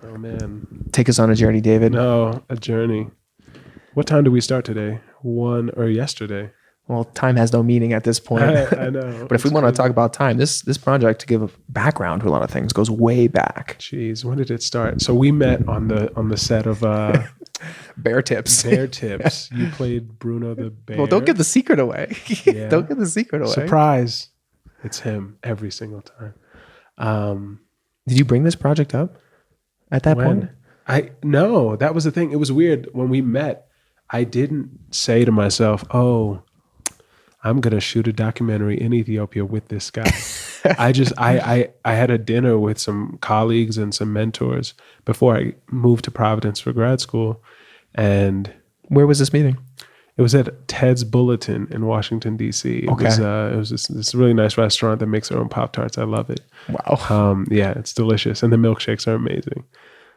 Oh man. Take us on a journey, David. No, a journey. What time did we start today? 1 or yesterday? Well, time has no meaning at this point. I know. But if we want to talk about time, this project, to give a background to a lot of things, goes way back. Jeez, when did it start? So we met on the set of Bear Tips. Bear Tips. You played Bruno the bear. Well, don't give the secret away. Yeah. Don't give the secret away. Surprise. It's him every single time. Did you bring this project up at that point? No, that was the thing. It was weird. When we met, I didn't say to myself, oh, I'm going to shoot a documentary in Ethiopia with this guy. I had a dinner with some colleagues and some mentors before I moved to Providence for grad school. And where was this meeting? It was at Ted's Bulletin in Washington, D.C. Okay. It was this really nice restaurant that makes their own Pop-Tarts. I love it. Wow. Yeah, it's delicious. And the milkshakes are amazing.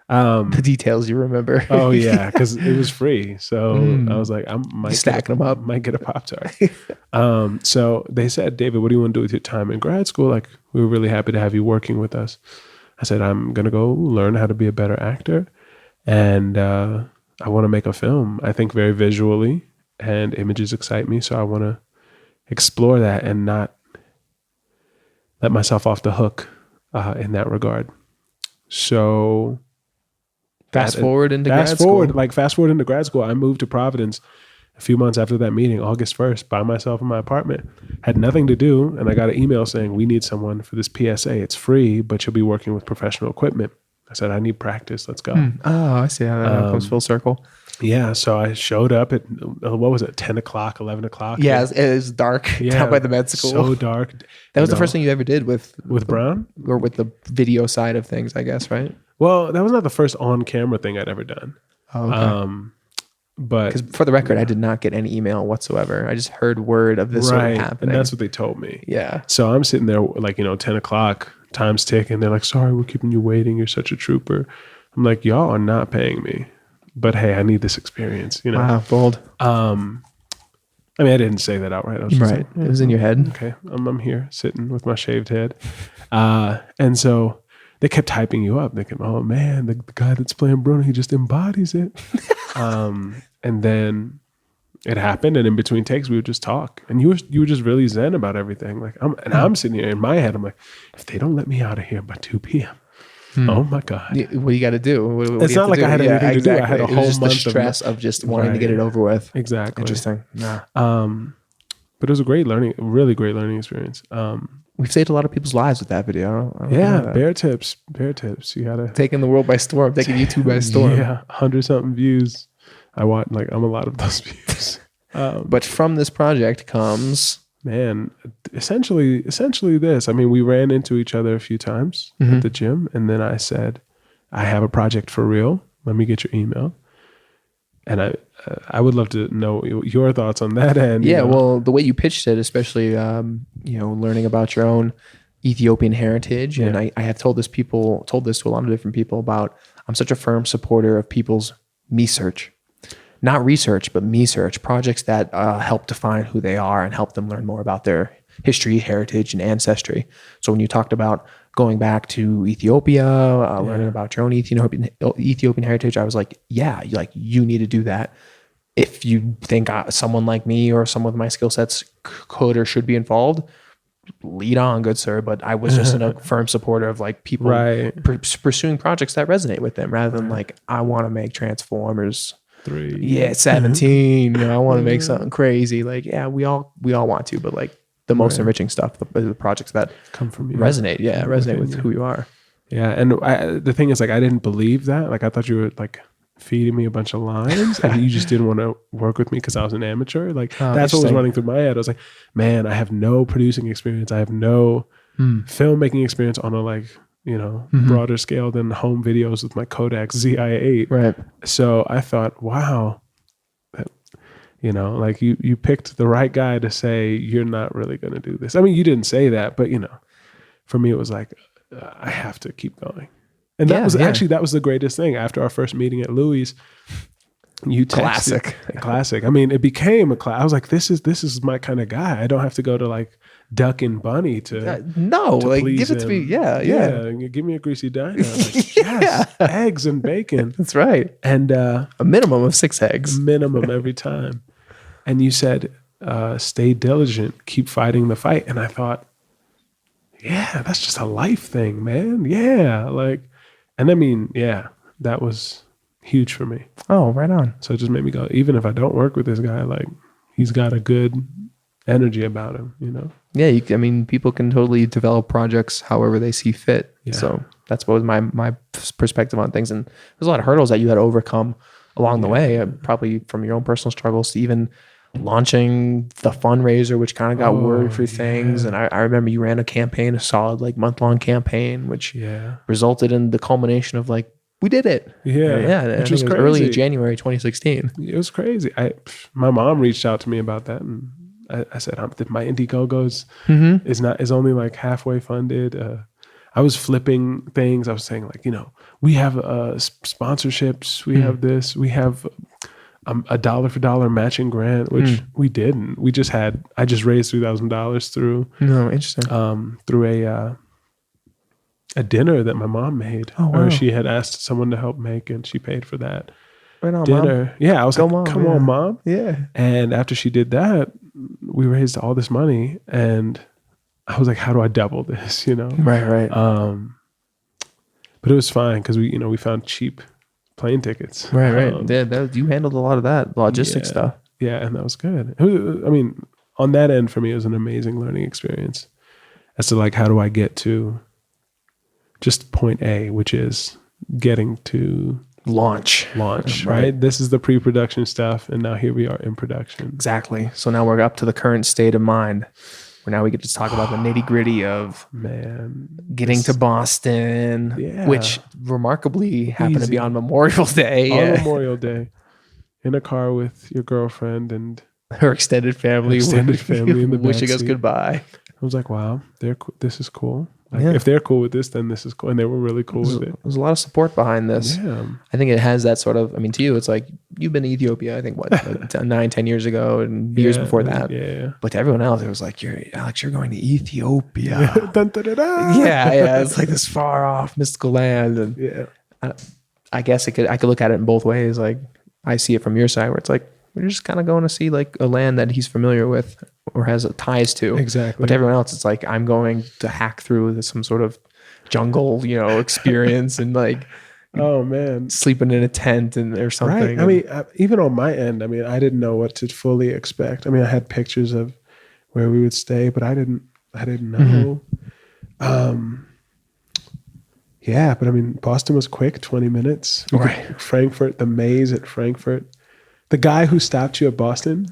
The details you remember. Oh yeah, because it was free. So I was like, I might stacking them up. Might get a Pop-Tart. So they said, David, what do you want to do with your time in grad school? Like, we were really happy to have you working with us. I said, I'm gonna go learn how to be a better actor, and I want to make a film. I think very visually, and images excite me. So I want to explore that and not let myself off the hook in that regard. So. Fast forward into grad school. I moved to Providence a few months after that meeting, August 1st, by myself in my apartment. Had nothing to do, and I got an email saying, we need someone for this PSA. It's free, but you'll be working with professional equipment. I said, I need practice. Let's go. Oh, I see how that comes full circle. Yeah, so I showed up at, 10 o'clock, 11 o'clock? Yeah, it was dark down by the med school. So dark. That was the first thing you ever did with Brown? Or with the video side of things, I guess, right? Well, that was not the first on-camera thing I'd ever done. Oh, okay. But because for the record, I did not get any email whatsoever. I just heard word of this sort of happening. And that's what they told me. Yeah. So I'm sitting there like, 10 o'clock, time's ticking. They're like, sorry, we're keeping you waiting. You're such a trooper. I'm like, y'all are not paying me. But hey, I need this experience, Wow, bold. I mean, I didn't say that outright. I was just right. It was in your head. Okay, I'm here sitting with my shaved head. And so they kept hyping you up. They kept, oh man, the guy that's playing Bruno, he just embodies it. And then it happened, and in between takes, we would just talk. And you were just really zen about everything. Like I'm sitting here in my head, I'm like, if they don't let me out of here by 2 p.m., oh my God. What do you got to do? It's not like I had anything to do. I had a whole month the stress of just wanting to get it over with. Exactly. Interesting. Nah. But it was a really great learning experience. We've saved a lot of people's lives with that video. I don't Bear tips. You gotta taking the world by storm, taking YouTube by storm. Yeah, 100-something views. I'm a lot of those views. But from this project comes, man, essentially this. I mean, we ran into each other a few times at the gym, and then I said, I have a project for real. Let me get your email. And I would love to know your thoughts on that end. Yeah, well, the way you pitched it, especially learning about your own Ethiopian heritage, and I have told this to a lot of different people about. I'm such a firm supporter of people's me search, not research, but me search projects that help define who they are and help them learn more about their history, heritage, and ancestry. So when you talked about going back to Ethiopia, learning about your own Ethiopian heritage, I was like, you need to do that. If you think someone like me or someone with my skill sets could or should be involved, lead on, good sir. But I was just a firm supporter of like people pursuing projects that resonate with them rather than like, I want to make Transformers 3. Yeah, 17. I want to make something crazy. Like, yeah, we all want to, but like the most enriching stuff, the projects that come from you, resonate with who you are. Yeah, and the thing is, like, I didn't believe that. Like, I thought you were like feeding me a bunch of lines, and you just didn't want to work with me because I was an amateur. Like, that's what was running through my head. I was like, man, I have no producing experience. I have no filmmaking experience on a broader scale than home videos with my Kodak ZI-8. Right. So I thought, wow. Like you picked the right guy to say, you're not really going to do this. I mean, you didn't say that, but for me, it was like, I have to keep going. And that was the greatest thing. After our first meeting at Louis, you texted. Classic. I mean, it became a class. I was like, this is my kind of guy. I don't have to go to like duck and bunny to no, to like please give it to me. him. Yeah. Give me a greasy diner. I'm like, yes, eggs and bacon. That's right. And A minimum of 6 eggs. minimum every time. And you said, stay diligent, keep fighting the fight. And I thought, yeah, that's just a life thing, man. Yeah. Like, and I mean, yeah, that was huge for me. Oh, right on. So it just made me go, even if I don't work with this guy, like he's got a good energy about him, you know? Yeah, I mean, people can totally develop projects however they see fit. Yeah. So that's what was my perspective on things. And there's a lot of hurdles that you had to overcome along the way, probably from your own personal struggles to even launching the fundraiser, which kind of got word for things. And I remember you ran a campaign, a solid like month-long campaign, which resulted in the culmination of like, we did it. Yeah. Which was crazy. Early January 2016. It was crazy. My mom reached out to me about that, and I said, my Indiegogo is only like halfway funded. I was flipping things. I was saying like, you know, we have sponsorships. We have this. We have a dollar for dollar matching grant, which we didn't. I just raised $3,000 through. No, interesting. Through a dinner that my mom made, or she had asked someone to help make, and she paid for that. Right on, dinner. Mom. Yeah, I was like, Mom, come on, Mom. Yeah. And after she did that, we raised all this money, and I was like, how do I double this? You know? Right. But it was fine because we found cheap plane tickets. Right. You handled a lot of that logistics stuff. Yeah, and that was good. I mean, on that end for me, it was an amazing learning experience as to like, how do I get to just point A, which is getting to launch, right? This is the pre-production stuff, and now here we are in production. Exactly. So now we're up to the current state of mind, where now we get to talk about the nitty-gritty of getting to Boston, which remarkably happened to be on Memorial Day. On Memorial Day, in a car with your girlfriend and her extended family in the wishing us backseat. goodbye. I was like, wow, this is cool. Like, if they're cool with this, then this is cool. And they were really cool with it. There's a lot of support behind this. Yeah. I think it has that sort of, I mean, to you, it's like, you've been to Ethiopia, I think, what, 9-10 years ago, and years before that. Yeah. But to everyone else, it was like, Alex, you're going to Ethiopia. Dun, dun, dun, dun. Yeah. It's like this far off mystical land. And I guess I could look at it in both ways. Like, I see it from your side, where it's like, we're just kind of going to see like a land that he's familiar with or has ties to. Exactly. But to everyone else, it's like, I'm going to hack through some sort of jungle, experience and like, oh man, sleeping in a tent or something. Right. I mean, even on my end, I mean, I didn't know what to fully expect. I mean, I had pictures of where we would stay, but I didn't know. Yeah, but I mean, Boston was quick, 20 minutes. Right. Frankfurt, the maze at Frankfurt. The guy who stopped you at Boston,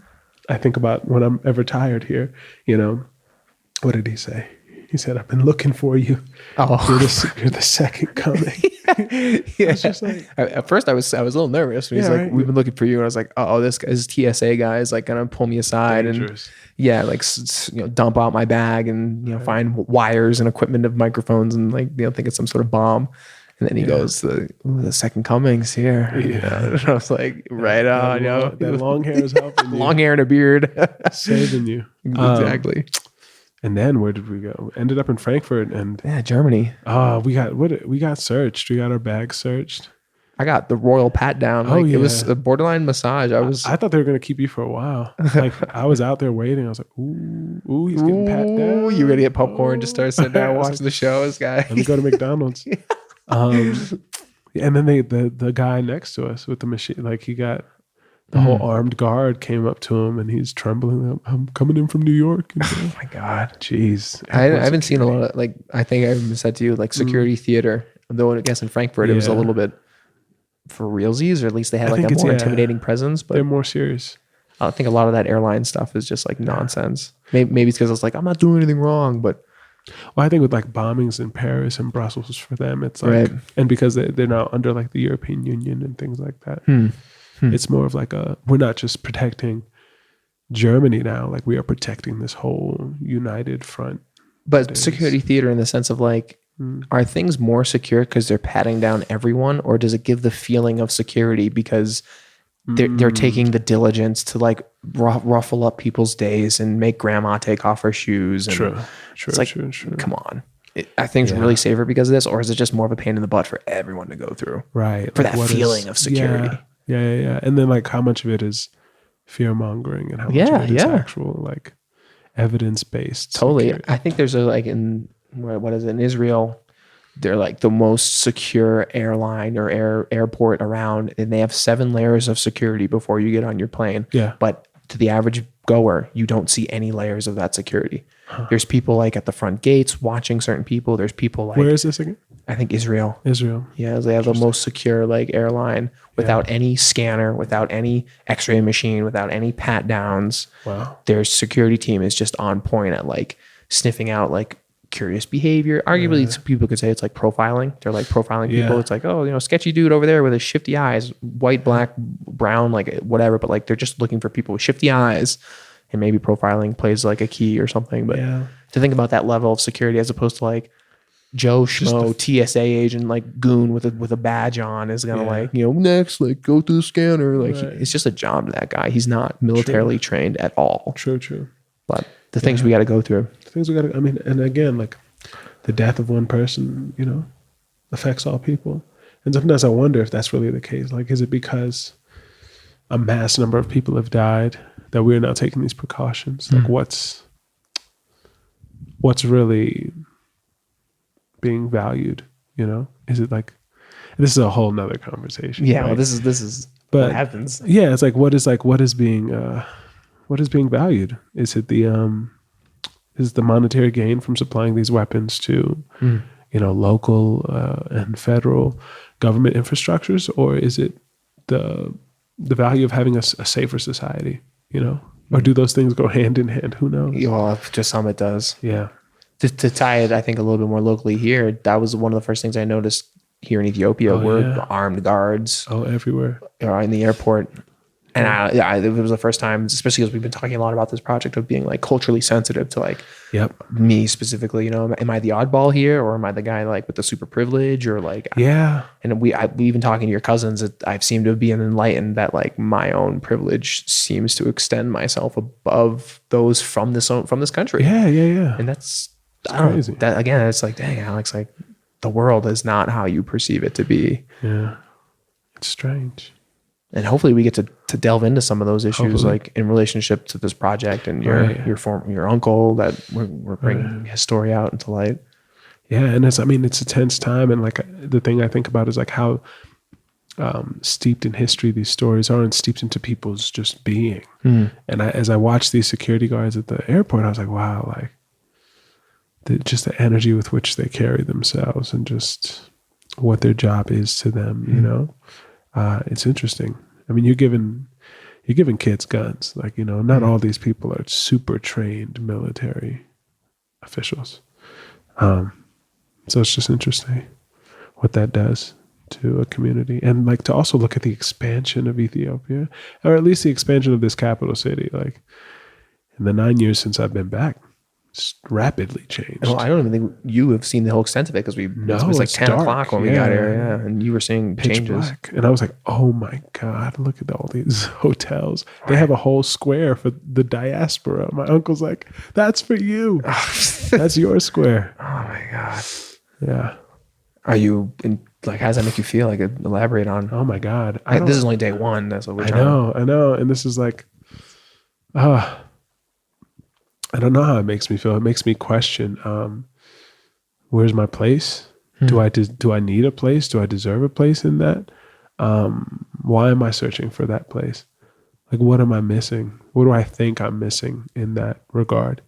I think about when I'm ever tired here, what did he say? He said, I've been looking for you. Oh, you're the second coming. Yeah. I was just like, at first I was a little nervous. He's like, we've been looking for you. And I was like, this TSA guy is like going to pull me aside. Dangerous. And like, dump out my bag and, find wires and equipment of microphones and like, think it's some sort of bomb. And then he goes, the second coming's here. Yeah. And I was like, right on, that long hair is helping you. Long hair and a beard. Saving you. Exactly. And then where did we go? Ended up in Frankfurt and Germany. We got searched. We got our bags searched. I got the royal pat down. It was a borderline massage. I thought they were gonna keep you for a while. Like I was out there waiting. I was like, ooh, he's getting pat down. You ready to get popcorn? Just start sitting down watching the show, this guy. Let me go to McDonald's. And then the guy next to us with the machine, like he got the whole armed guard came up to him and he's trembling. I'm coming in from New York. Oh my God. Jeez. I haven't seen a lot of, like, I think I even said to you, like security theater, though I guess in Frankfurt it was a little bit for realsies, or at least they had like a more intimidating presence, but they're more serious. I think a lot of that airline stuff is just like nonsense. Maybe it's because I was like, I'm not doing anything wrong, but well, I think with like bombings in Paris and Brussels for them, it's like, and because they're now under like the European Union and things like that, it's more of like we're not just protecting Germany now, like we are protecting this whole united front. But security theater in the sense of like, are things more secure because they're patting down everyone, or does it give the feeling of security because they're taking the diligence to like ruffle up people's days and make grandma take off her shoes. And True. it's like, come on. Are things really safer because of this, or is it just more of a pain in the butt for everyone to go through? Right. For that feeling of security. Yeah. And then like how much of it is fear mongering and how much of it is actual like evidence based. Totally. Security. I think there's in Israel, they're like the most secure airline or airport around, and they have 7 layers of security before you get on your plane. Yeah. But to the average goer, you don't see any layers of that security. There's people like at the front gates watching certain people. There's people like, where is this again? I think Israel. Yeah, they have the most secure like airline without any scanner, without any X-ray machine, without any pat downs. Wow. Their security team is just on point at like sniffing out like curious behavior. Arguably, some people could say it's like profiling. They're like profiling people. It's like, oh, sketchy dude over there with his shifty eyes, white, black, brown, like whatever. But like they're just looking for people with shifty eyes, and maybe profiling plays like a key or something. But to think about that level of security as opposed to like Joe Schmo TSA agent, like goon with a badge on is gonna like, next, like go through the scanner. Like it's just a job to that guy. He's not militarily trained at all. True. But the things we got to go through. I mean, and again, like the death of one person, affects all people. And sometimes I wonder if that's really the case. Like, is it because a mass number of people have died that we're now taking these precautions? Like what's really being valued, Is it like, this is a whole nother conversation. Yeah. Right? Well, this is what happens. Yeah. It's like, what is being valued? Is it the monetary gain from supplying these weapons to, local and federal government infrastructures, or is it the value of having a safer society? Or do those things go hand in hand? Who knows? Well, to some it does. Yeah. To tie it, I think, a little bit more locally here, that was one of the first things I noticed here in Ethiopia were armed guards. Oh, everywhere. In the airport. And it was the first time, especially because we've been talking a lot about this project of being like culturally sensitive to like me specifically, am I the oddball here, or am I the guy like with the super privilege, or like, and we even talking to your cousins, I've seemed to be enlightened that like my own privilege seems to extend myself above those from this country. Yeah. And that's crazy. That again, it's like, dang, Alex, like the world is not how you perceive it to be. Yeah. It's strange. And hopefully we get to delve into some of those issues, like in relationship to this project and your uncle that we're bringing his story out into light. Yeah, and it's a tense time, and like the thing I think about is like how steeped in history these stories are, and steeped into people's just being. And as I watched these security guards at the airport, I was like, wow, like just the energy with which they carry themselves, and just what their job is to them. It's interesting. I mean, you're giving kids guns. Like, not all these people are super trained military officials. So it's just interesting what that does to a community. And like to also look at the expansion of Ethiopia, or at least the expansion of this capital city. Like in the 9 years since I've been back, it's rapidly changed. Well, I don't even think you have seen the whole extent of it, because it was like 10 o'clock when we got here, and you were seeing pitch changes. Black. And I was like, oh my God, look at all these hotels. They have a whole square for the diaspora. My uncle's like, that's for you. That's your square. Oh my God. Yeah. Are you like, how does that make you feel? Like, elaborate on. Oh my God. This is only day one. That's what we're trying. I know. And this is like, I don't know how it makes me feel. It makes me question, where's my place? Do I need a place? Do I deserve a place in that? Why am I searching for that place? Like, what am I missing? What do I think I'm missing in that regard?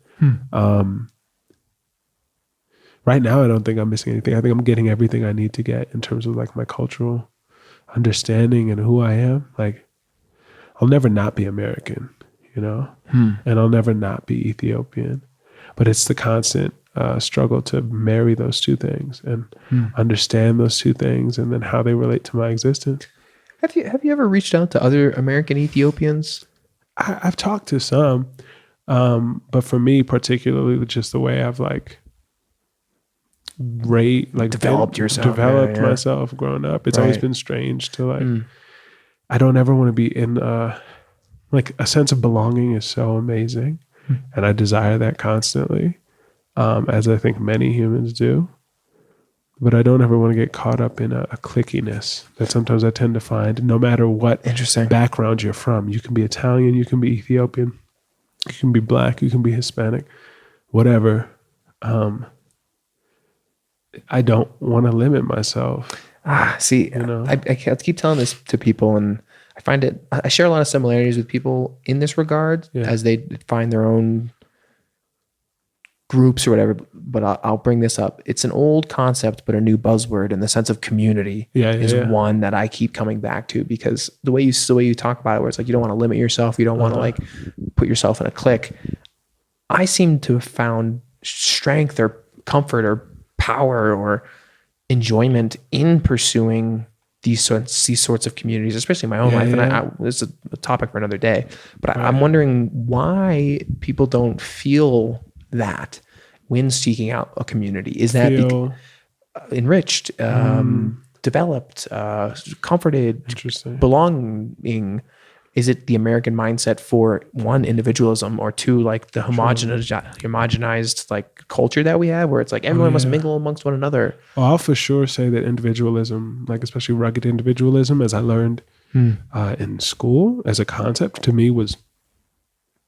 Right now, I don't think I'm missing anything. I think I'm getting everything I need to get in terms of like my cultural understanding and who I am. Like, I'll never not be American. And I'll never not be Ethiopian, but it's the constant struggle to marry those two things and understand those two things, and then how they relate to my existence. Have you ever reached out to other American Ethiopians? I've talked to some, but for me particularly, just the way I've developed myself growing up, it's always been strange to like. I don't ever want to be in Like a sense of belonging is so amazing. And I desire that constantly, as I think many humans do. But I don't ever want to get caught up in a clickiness that sometimes I tend to find, no matter what background you're from. You can be Italian, you can be Ethiopian, you can be Black, you can be Hispanic, whatever. I don't want to limit myself. See, I keep telling this to people, and I find I share a lot of similarities with people in this regard as they find their own groups or whatever. But I'll bring this up. It's an old concept, but a new buzzword, in the sense of community is one that I keep coming back to, because the way you talk about it, where it's like, you don't want to limit yourself. You don't want to like put yourself in a clique. I seem to have found strength or comfort or power or enjoyment in pursuing these sorts of communities, especially in my own life. And this is a topic for another day, but I'm wondering why people don't feel that when seeking out a community. Is that enriched, developed, comforted, belonging? Is it the American mindset for, one, individualism, or two, like the homogenized like culture that we have, where it's like everyone must mingle amongst one another? Well, I'll for sure say that individualism, like especially rugged individualism, as I learned in school as a concept, to me was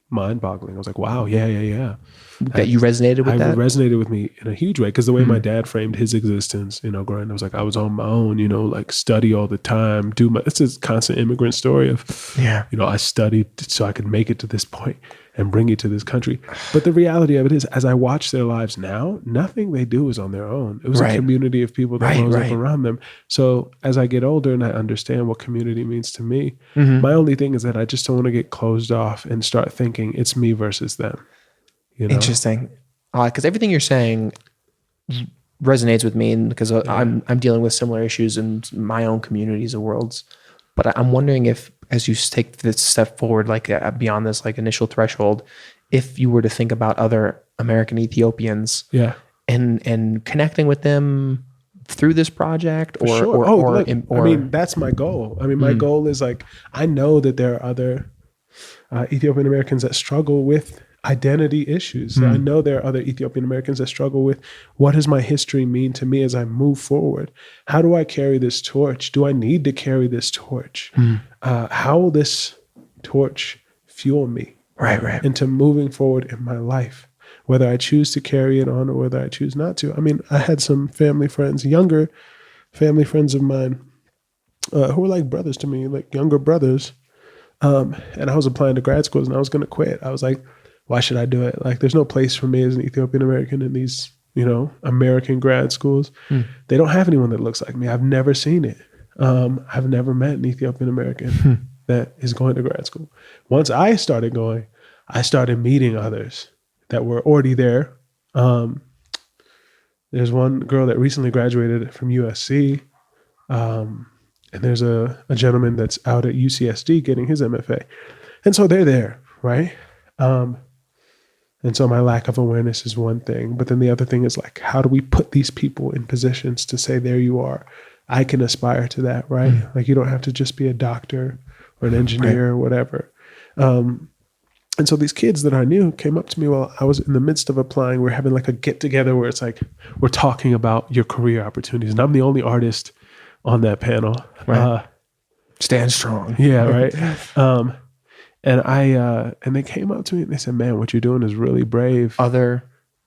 mind-boggling. I was like, wow, yeah. That you resonated with that? It resonated with me in a huge way, because the way my dad framed his existence, growing up, I was like, I was on my own, like study all the time, it's a constant immigrant story of, I studied so I could make it to this point and bring it to this country. But the reality of it is, as I watch their lives now, nothing they do is on their own. It was a community of people that rose up around them. So as I get older and I understand what community means to me, my only thing is that I just don't want to get closed off and start thinking it's me versus them. Interesting. Because everything you're saying resonates with me, and because I'm dealing with similar issues in my own communities and worlds. But I'm wondering if, as you take this step forward, like beyond this like initial threshold, if you were to think about other American Ethiopians, and connecting with them through this project, or that's my goal. My goal is, like, I know that there are other Ethiopian-Americans that struggle with identity issues. So I know there are other Ethiopian-Americans that struggle with, what does my history mean to me as I move forward? How do I carry this torch? Do I need to carry this torch? How will this torch fuel me into moving forward in my life, whether I choose to carry it on or whether I choose not to? I had some family friends, younger family friends of mine, who were like brothers to me, like younger brothers. And I was applying to grad schools and I was going to quit. I was like, why should I do it? Like, there's no place for me as an Ethiopian-American in these, American grad schools. They don't have anyone that looks like me. I've never seen it. I've never met an Ethiopian-American that is going to grad school. Once I started going, I started meeting others that were already there. There's one girl that recently graduated from USC. And there's a gentleman that's out at UCSD getting his MFA. And so they're there, right? And so my lack of awareness is one thing, but then the other thing is, like, how do we put these people in positions to say, there you are, I can aspire to that, right? Like, you don't have to just be a doctor or an engineer or whatever. And so these kids that I knew came up to me while I was in the midst of applying. We're having like a get together where it's like, we're talking about your career opportunities. And I'm the only artist on that panel. Stand strong. Yeah. Right. And they came up to me and they said, man, what you're doing is really brave.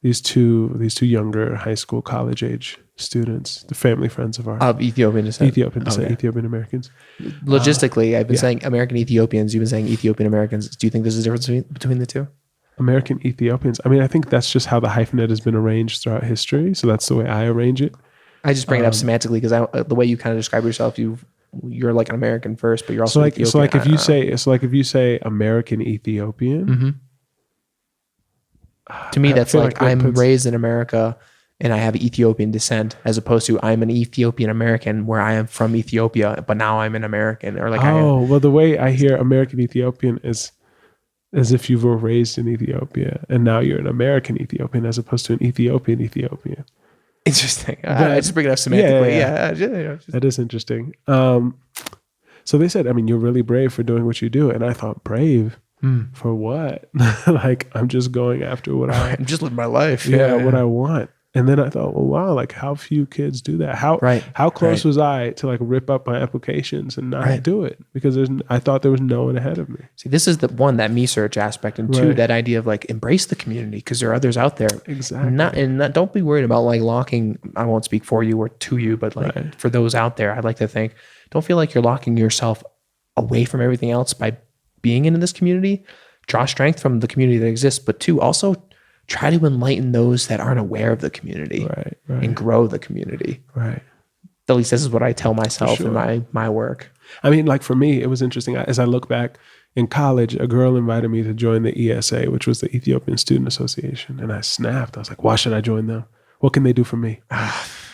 These two younger high school, college age students, the family friends of ours. Of Ethiopian descent. Ethiopian-Americans. Logistically, I've been saying American Ethiopians, you've been saying Ethiopian-Americans. Do you think there's a difference between the two? American Ethiopians. I think that's just how the hyphenate has been arranged throughout history. So that's the way I arrange it. I just bring it up semantically because the way you kind of describe yourself, you're like an American first, but you're also Ethiopian. So like if you say American Ethiopian, to me that's like I'm raised in America and I have Ethiopian descent, as opposed to I'm an Ethiopian-American where I am from Ethiopia, but now I'm an American. Or like well, the way I hear American Ethiopian is as if you were raised in Ethiopia and now you're an American Ethiopian as opposed to an Ethiopian Ethiopian. Interesting. I just bring it up semantically. Yeah. That is interesting. So they said, I mean, you're really brave for doing what you do. And I thought, brave for what? Like, I'm just going after what I'm just living my life. what I want. And then I thought, well, wow, like how few kids do that. How close was I to like rip up my applications and not do it? Because I thought there was no one ahead of me. See, this is the one, that me search aspect, and two, that idea of like embrace the community, because there are others out there. Exactly. Don't be worried about like locking. I won't speak for you or to you, but like for those out there, I'd like to think, don't feel like you're locking yourself away from everything else by being in this community. Draw strength from the community that exists, but two, also try to enlighten those that aren't aware of the community and grow the community. Right. At least this is what I tell myself in my work. I mean, like for me, it was interesting. As I look back in college, a girl invited me to join the ESA, which was the Ethiopian Student Association. And I snapped. I was like, why should I join them? What can they do for me?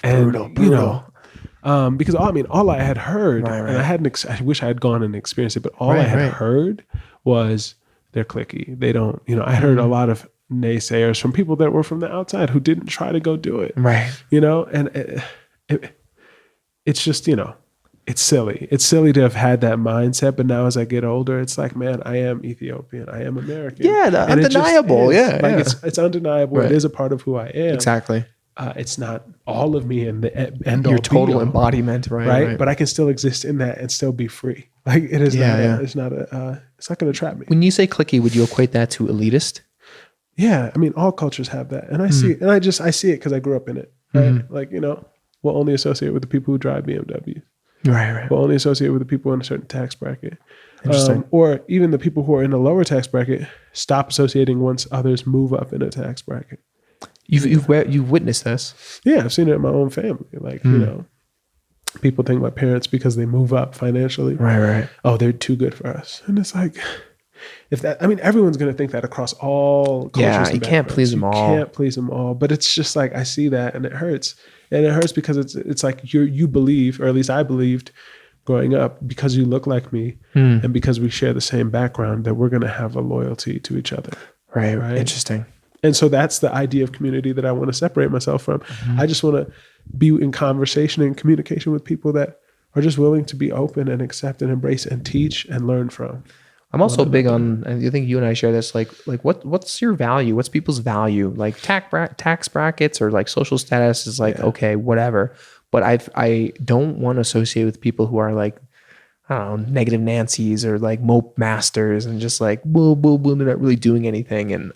And, brutal. You know, because all I had heard, and I wish I had gone and experienced it, but all I had heard was they're cliquey. They don't, I heard a lot of naysayers from people that were from the outside who didn't try to go do it. Right. And it's just, it's silly. It's silly to have had that mindset. But now as I get older, it's like, man, I am Ethiopian. I am American. Yeah, undeniable. It's undeniable. It is a part of who I am. Exactly. It's not all of me and the end all. Your total embodiment, right? But I can still exist in that and still be free. Like it is it's not going to trap me. When you say cliquey, would you equate that to elitist? Yeah, I mean, all cultures have that, and I see it, and I see it because I grew up in it. Right, like we'll only associate with the people who drive BMWs. Right. We'll only associate with the people in a certain tax bracket. Interesting. Or even the people who are in a lower tax bracket stop associating once others move up in a tax bracket. You've witnessed this. Yeah, I've seen it in my own family. Like people think my parents, because they move up financially, right. Oh, they're too good for us, and it's like. Everyone's going to think that across all cultures. Yeah, you can't please them all. You can't please them all. But it's just like, I see that and it hurts. And it hurts because it's like you believe, or at least I believed growing up, because you look like me and because we share the same background, that we're going to have a loyalty to each other. Right. Interesting. And so that's the idea of community that I want to separate myself from. I just want to be in conversation and communication with people that are just willing to be open and accept and embrace and teach and learn from. I'm also big on, and I think you and I share this, like what's your value? What's people's value? Like tax brackets or like social status is like, okay, whatever. But I don't want to associate with people who are like, I don't know, negative Nancy's or like mope masters and just like, boo, boo, boo, they're not really doing anything. And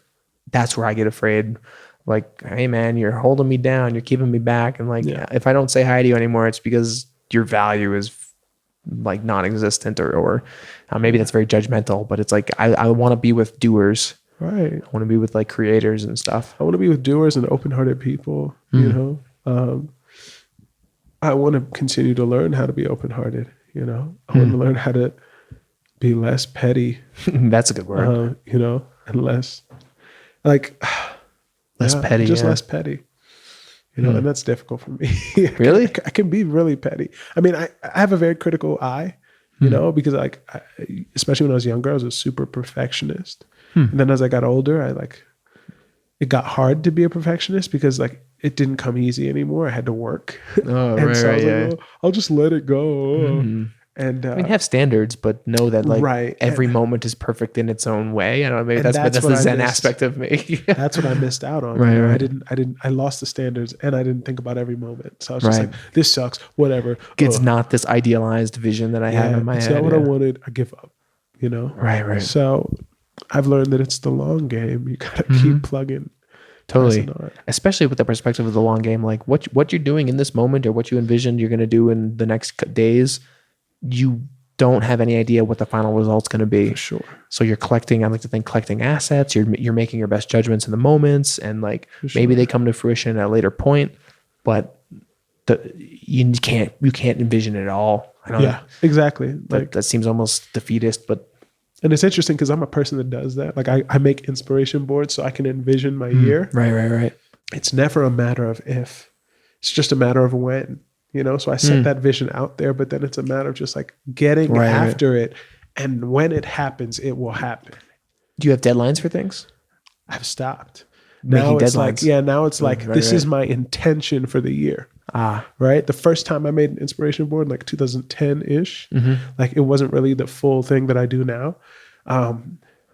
that's where I get afraid. Like, hey man, you're holding me down. You're keeping me back. And like, if I don't say hi to you anymore, it's because your value is like non-existent or maybe that's very judgmental, but it's like I want to be with doers. Right. I want to be with like creators and stuff. I want to be with doers and open-hearted people. I want to continue to learn how to be open-hearted. I want to learn how to be less petty. That's a good word. And less like less petty. Just less petty. And that's difficult for me. Really? I can be really petty. I mean, I have a very critical eye, because like, especially when I was younger, I was a super perfectionist. And then as I got older, it got hard to be a perfectionist because like it didn't come easy anymore. I had to work. Oh, and right, so I was right, like, I'll just let it go. And I mean, have standards, but know that like every moment is perfect in its own way. I don't know, maybe that's the Zen aspect of me. That's what I missed out on. Right. I lost the standards and I didn't think about every moment. So I was just like, this sucks, whatever. It's not this idealized vision that I have in my head. It's not what I wanted. I give up, Right. So I've learned that it's the long game. You got to keep plugging. Totally. Especially with the perspective of the long game, like what you're doing in this moment or what you envisioned you're going to do in the next days, you don't have any idea what the final result's going to be. For sure. So you're collecting, I like to think collecting assets, you're making your best judgments in the moments, and like maybe they come to fruition at a later point, but you can't envision it all. I don't know. Exactly. Like that seems almost defeatist, and it's interesting because I'm a person that does that. Like I make inspiration boards so I can envision my year. Right. It's never a matter of if, it's just a matter of when. So I set that vision out there, but then it's a matter of just like getting after it. And when it happens, it will happen. Do you have deadlines for things? I've stopped. Making now it's deadlines. Like, now it's like, this is my intention for the year. right? The first time I made an inspiration board, like 2010-ish, like it wasn't really the full thing that I do now.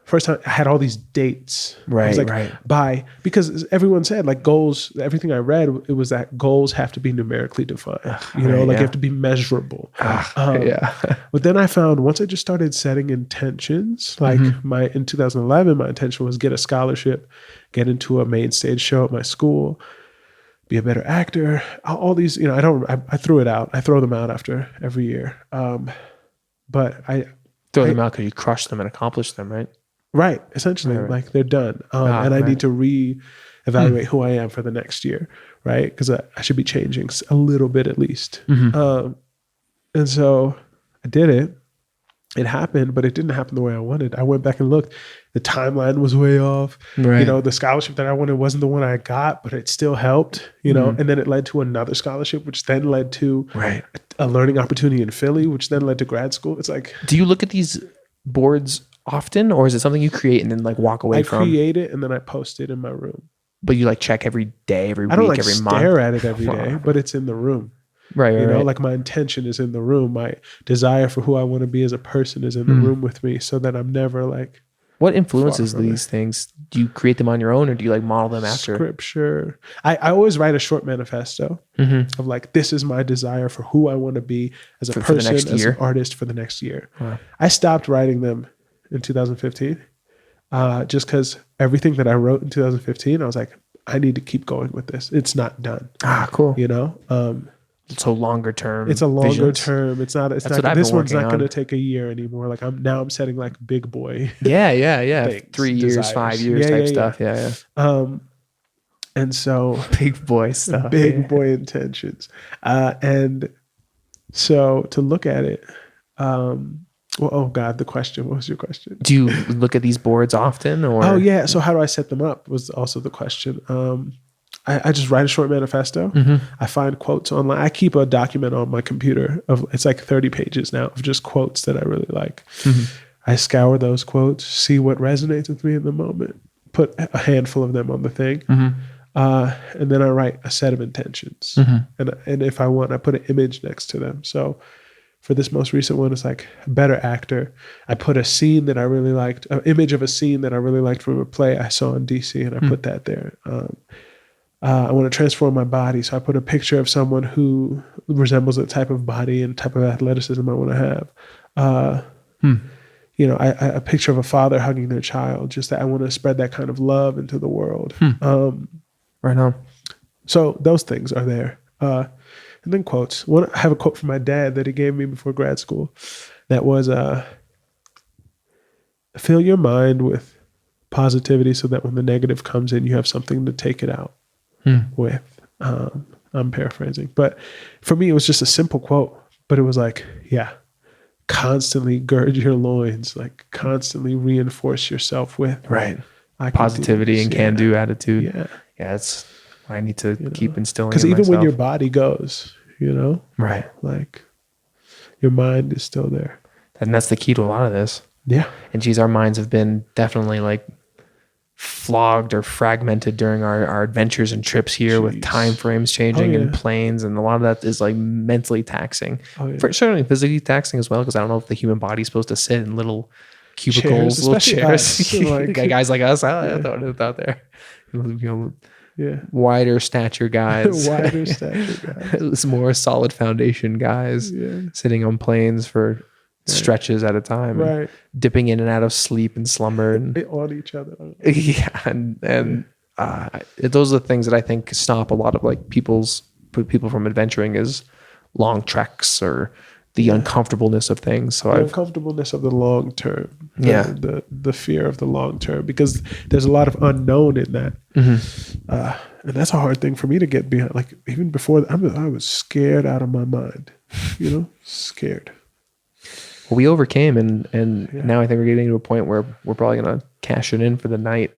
First time I had all these dates. I was like, because everyone said like goals, everything I read, it was that goals have to be numerically defined, you have to be measurable. But then I found once I just started setting intentions, like in 2011, my intention was get a scholarship, get into a main stage show at my school, be a better actor, all these, I threw it out. I throw them out after every year. But I throw them out because you crush them and accomplish them, right? Right. Essentially, like they're done. And I need to re-evaluate who I am for the next year, right? Because I should be changing a little bit at least. And so I did it. It happened, but it didn't happen the way I wanted. I went back and looked. The timeline was way off. Right. The scholarship that I wanted wasn't the one I got, but it still helped, and then it led to another scholarship, which then led to a learning opportunity in Philly, which then led to grad school. It's like, do you look at these boards often, or is it something you create and then like walk away from? I create it and then I post it in my room. But you like check every day, every week, every month? I don't like stare at it every day, but it's in the room. Right. Like my intention is in the room. My desire for who I want to be as a person is in the room with me, so that I'm never like. What influences these things? Do you create them on your own, or do you like model them after? Scripture. I always write a short manifesto of like, this is my desire for who I want to be as a person, as an artist for the next year. Wow. I stopped writing them in 2015, just because everything that I wrote in 2015, I was like, I need to keep going with this. It's not done. Cool. So longer term. It's a longer term. It's not. This one's not going to take a year anymore. Like I'm setting like big boy. Yeah. 3 years, desires. 5 years type stuff. Yeah. And so big boy stuff. Big boy intentions. And so to look at it. Well, oh God, the question. What was your question? Do you look at these boards often, or? Oh yeah. So how do I set them up? Was also the question. I just write a short manifesto. I find quotes online. I keep a document on my computer it's like 30 pages now of just quotes that I really like. I scour those quotes, see what resonates with me in the moment, put a handful of them on the thing, and then I write a set of intentions. And if I want, I put an image next to them. So for this most recent one, it's like a better actor. I put a scene that I really liked, an image of a scene that I really liked from a play I saw in DC, and I put that there. I want to transform my body, so I put a picture of someone who resembles the type of body and type of athleticism I want to have. A picture of a father hugging their child, just that I want to spread that kind of love into the world. Right on. So those things are there. And then quotes. I have a quote from my dad that he gave me before grad school that was, fill your mind with positivity so that when the negative comes in, you have something to take it out with. I'm paraphrasing. But for me, it was just a simple quote. But it was like, constantly gird your loins, like constantly reinforce yourself with. Right. Positivity and can-do attitude. Yeah. It's I need to keep instilling. Because even when your body goes, right, like your mind is still there, and that's the key to a lot of this. Yeah. And geez, our minds have been definitely like flogged or fragmented during our adventures and trips here with time frames changing and planes, and a lot of that is like mentally taxing. Certainly physically taxing as well, because I don't know if the human body is supposed to sit in little cubicles, little chairs. Like guys like us, I thought it was out there. Wider stature guys. It's more solid foundation guys sitting on planes for stretches at a time, and dipping in and out of sleep and slumber and on each other. Those are the things that I think stop a lot of like people from adventuring, is long treks or the uncomfortableness of things. So the uncomfortableness of the long term. The fear of the long term, because there's a lot of unknown in that. And that's a hard thing for me to get behind. Like even before, I was scared out of my mind, scared. Well, we overcame, and now I think we're getting to a point where we're probably going to cash it in for the night.